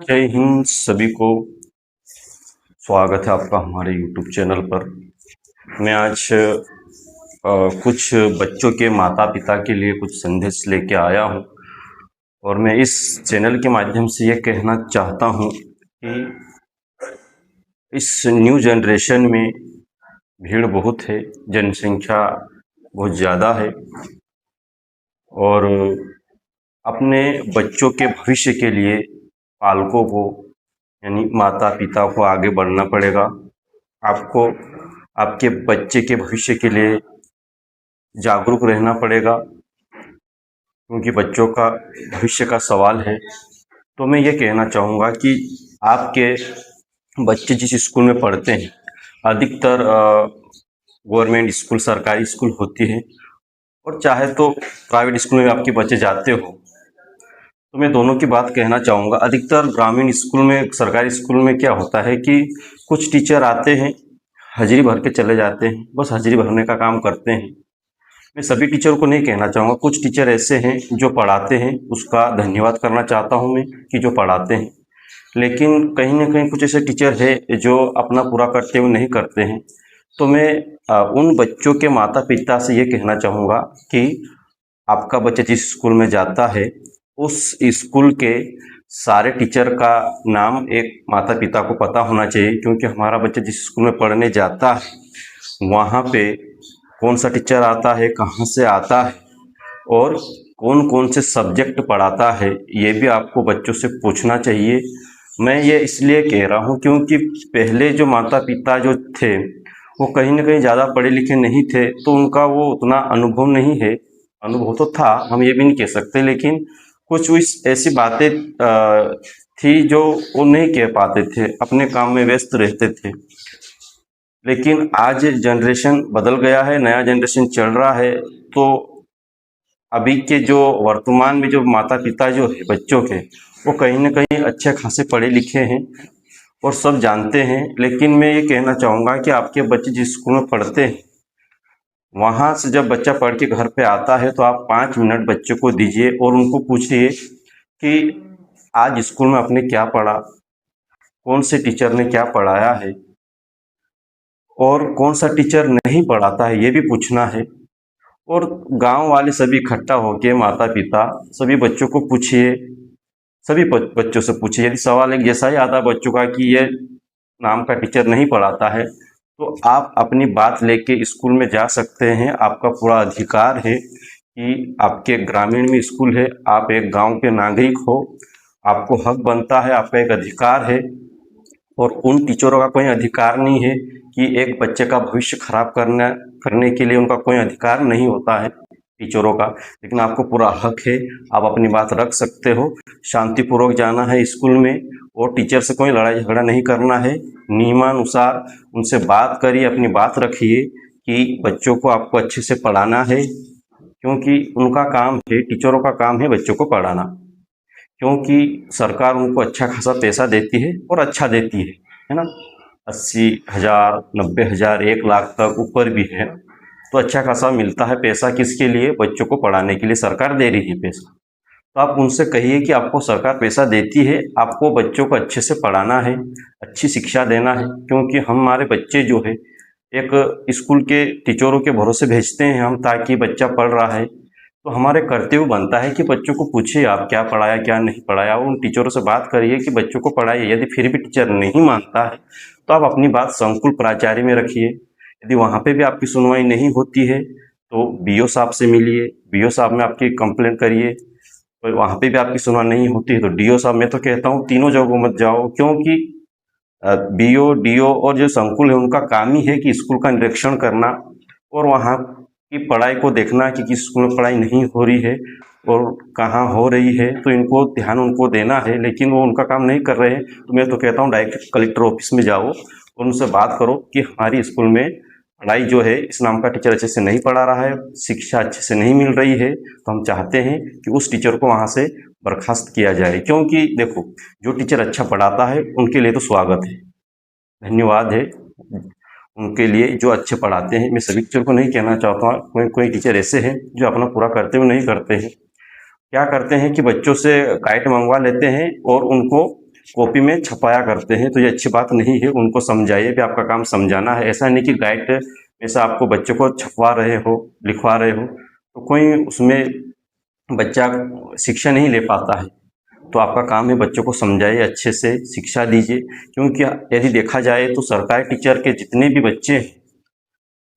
जय हिंद सभी को। स्वागत है आपका हमारे YouTube चैनल पर। मैं आज कुछ बच्चों के माता पिता के लिए कुछ संदेश लेके आया हूँ और मैं इस चैनल के माध्यम से ये कहना चाहता हूँ कि इस न्यू जनरेशन में भीड़ बहुत है, जनसंख्या बहुत ज़्यादा है और अपने बच्चों के भविष्य के लिए पालकों को यानी माता पिता को आगे बढ़ना पड़ेगा। आपको आपके बच्चे के भविष्य के लिए जागरूक रहना पड़ेगा क्योंकि बच्चों का भविष्य का सवाल है। तो मैं ये कहना चाहूँगा कि आपके बच्चे जिस स्कूल में पढ़ते हैं, अधिकतर गवर्नमेंट स्कूल, सरकारी स्कूल होती है और चाहे तो प्राइवेट स्कूल में आपके बच्चे जाते हो, तो मैं दोनों की बात कहना चाहूँगा। अधिकतर ग्रामीण स्कूल में, सरकारी स्कूल में क्या होता है कि कुछ टीचर आते हैं, हाजिरी भर के चले जाते हैं, बस हाजिरी भरने का काम करते हैं। मैं सभी टीचरों को नहीं कहना चाहूँगा, कुछ टीचर ऐसे हैं जो पढ़ाते हैं, उसका धन्यवाद करना चाहता हूँ मैं कि जो पढ़ाते हैं। लेकिन कहीं न कहीं कुछ ऐसे टीचर हैं जो अपना पूरा कर्तव्य नहीं करते हैं। तो मैं उन बच्चों के माता पिता से ये कहना चाहूँगा कि आपका बच्चा जिस स्कूल में जाता है, उस स्कूल के सारे टीचर का नाम एक माता पिता को पता होना चाहिए, क्योंकि हमारा बच्चा जिस स्कूल में पढ़ने जाता है वहाँ पे कौन सा टीचर आता है, कहाँ से आता है और कौन कौन से सब्जेक्ट पढ़ाता है, ये भी आपको बच्चों से पूछना चाहिए। मैं ये इसलिए कह रहा हूँ क्योंकि पहले जो माता पिता जो थे वो कहीं न कहीं ज़्यादा पढ़े लिखे नहीं थे, तो उनका वो उतना अनुभव नहीं है। अनुभव तो था, हम ये भी नहीं कह सकते, लेकिन कुछ ऐसी बातें थी जो वो नहीं कह पाते थे, अपने काम में व्यस्त रहते थे। लेकिन आज जनरेशन बदल गया है, नया जनरेशन चल रहा है, तो अभी के जो वर्तमान में जो माता पिता जो है बच्चों के, वो कहीं न कहीं अच्छे खासे पढ़े लिखे हैं और सब जानते हैं। लेकिन मैं ये कहना चाहूँगा कि आपके बच्चे जिस स्कूल में पढ़ते हैं, वहाँ से जब बच्चा पढ़ के घर पे आता है तो आप 5 मिनट बच्चे को दीजिए और उनको पूछिए कि आज स्कूल में आपने क्या पढ़ा, कौन से टीचर ने क्या पढ़ाया है और कौन सा टीचर नहीं पढ़ाता है, ये भी पूछना है। और गांव वाले सभी इकट्ठा होके, माता पिता सभी बच्चों को पूछिए, सभी बच्चों से पूछिए। यदि सवाल एक जैसा ही आता है बच्चों का कि ये नाम का टीचर नहीं पढ़ाता है, तो आप अपनी बात लेके स्कूल में जा सकते हैं। आपका पूरा अधिकार है कि आपके ग्रामीण में स्कूल है, आप एक गांव के नागरिक हो, आपको हक बनता है, आपका एक अधिकार है। और उन टीचरों का कोई अधिकार नहीं है कि एक बच्चे का भविष्य खराब करने के लिए उनका कोई अधिकार नहीं होता है टीचरों का। लेकिन आपको पूरा हक है, आप अपनी बात रख सकते हो। शांतिपूर्वक जाना है स्कूल में और टीचर से कोई लड़ाई झगड़ा नहीं करना है। नियमानुसार उनसे बात करिए, अपनी बात रखिए कि बच्चों को आपको अच्छे से पढ़ाना है, क्योंकि उनका काम है, टीचरों का काम है बच्चों को पढ़ाना। क्योंकि सरकार उनको अच्छा खासा पैसा देती है और अच्छा देती है ना। 80,000, 90,000, 1 लाख तक ऊपर भी है, तो अच्छा खासा मिलता है पैसा। किसके लिए? बच्चों को पढ़ाने के लिए सरकार दे रही है पैसा। तो आप उनसे कहिए कि आपको सरकार पैसा देती है, आपको बच्चों को अच्छे से पढ़ाना है, अच्छी शिक्षा देना है। क्योंकि हमारे बच्चे जो है एक स्कूल के टीचरों के भरोसे भेजते हैं हम, ताकि बच्चा पढ़ रहा है तो हमारे कर्तव्य बनता है कि बच्चों को पूछिए आप क्या पढ़ाया क्या नहीं पढ़ाया। उन टीचरों से बात करिए कि बच्चों को पढ़ाइए। यदि फिर भी टीचर नहीं मानता है तो आप अपनी बात संकुल प्राचार्य में रखिए। यदि वहाँ पे भी आपकी सुनवाई नहीं होती है तो बीओ साहब से मिलिए, बीओ साहब में आपकी कंप्लेंट करिए। तो वहाँ पे भी आपकी सुनवाई नहीं होती है तो डीओ साहब, मैं तो कहता हूँ तीनों जगहों मत जाओ, क्योंकि बीओ, डीओ और जो संकुल है उनका काम ही है कि स्कूल का निरीक्षण करना और वहाँ की पढ़ाई को देखना कि किस स्कूल में पढ़ाई नहीं हो रही है और कहाँ हो रही है, तो इनको ध्यान उनको देना है। लेकिन वो उनका काम नहीं कर रहे हैं, तो मैं तो कहता हूँ डायरेक्ट कलेक्टर ऑफिस में जाओ और उनसे बात करो कि हमारी स्कूल में पढ़ाई जो है, इस नाम का टीचर अच्छे से नहीं पढ़ा रहा है, शिक्षा अच्छे से नहीं मिल रही है, तो हम चाहते हैं कि उस टीचर को वहाँ से बर्खास्त किया जाए। क्योंकि देखो, जो टीचर अच्छा पढ़ाता है उनके लिए तो स्वागत है, धन्यवाद है उनके लिए जो अच्छे पढ़ाते हैं। मैं सभी टीचर को नहीं कहना चाहता हूँ, कोई कोई टीचर ऐसे हैं जो अपना पूरा कर्तव्य नहीं करते हैं। क्या करते हैं कि बच्चों से गाइड मंगवा लेते हैं और उनको कॉपी में छपाया करते हैं। तो ये अच्छी बात नहीं है, उनको समझाइए भी, आपका काम समझाना है। ऐसा नहीं कि गाइड में से आपको बच्चों को छपवा रहे हो, लिखवा रहे हो, तो कोई उसमें बच्चा शिक्षा नहीं ले पाता है। तो आपका काम है बच्चों को समझाइए, अच्छे से शिक्षा दीजिए। क्योंकि यदि देखा जाए तो सरकारी टीचर के जितने भी बच्चे हैं,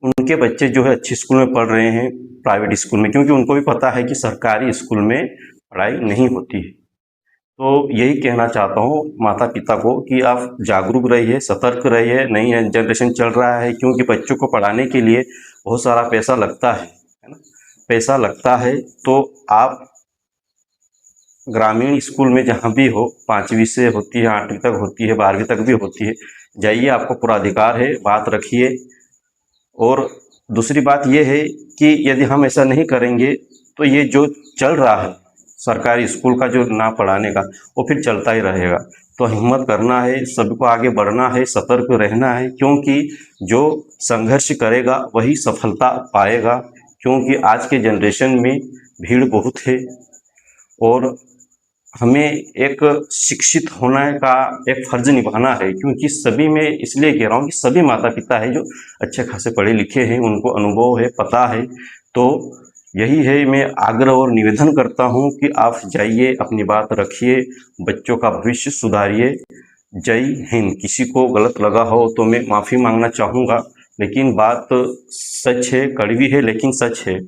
उनके बच्चे जो है अच्छे स्कूल में पढ़ रहे हैं प्राइवेट स्कूल में, क्योंकि उनको भी पता है कि सरकारी स्कूल में पढ़ाई नहीं होती है। तो यही कहना चाहता हूँ माता पिता को कि आप जागरूक रहिए, सतर्क रहिए। नई जनरेशन चल रहा है, क्योंकि बच्चों को पढ़ाने के लिए बहुत सारा पैसा लगता है ना। पैसा लगता है तो आप ग्रामीण स्कूल में जहाँ भी हो, 5वीं से होती है, 8वीं तक होती है, 12वीं तक भी होती है, जाइए, आपको पूरा अधिकार है, बात रखिए। और दूसरी बात ये है कि यदि हम ऐसा नहीं करेंगे तो ये जो चल रहा है सरकारी स्कूल का, जो ना पढ़ाने का, वो फिर चलता ही रहेगा। तो हिम्मत करना है, सबको आगे बढ़ना है, सतर्क रहना है, क्योंकि जो संघर्ष करेगा वही सफलता पाएगा। क्योंकि आज के जनरेशन में भीड़ बहुत है और हमें एक शिक्षित होने का एक फर्ज निभाना है। क्योंकि सभी में, इसलिए कह रहा हूँ कि सभी माता पिता हैं जो अच्छे खासे पढ़े लिखे हैं, उनको अनुभव है, पता है। तो यही है, मैं आग्रह और निवेदन करता हूँ कि आप जाइए, अपनी बात रखिए, बच्चों का भविष्य सुधारिए। जय हिंद। किसी को गलत लगा हो तो मैं माफ़ी मांगना चाहूँगा, लेकिन बात सच है, कड़वी है लेकिन सच है।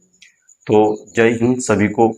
तो जय हिंद सभी को।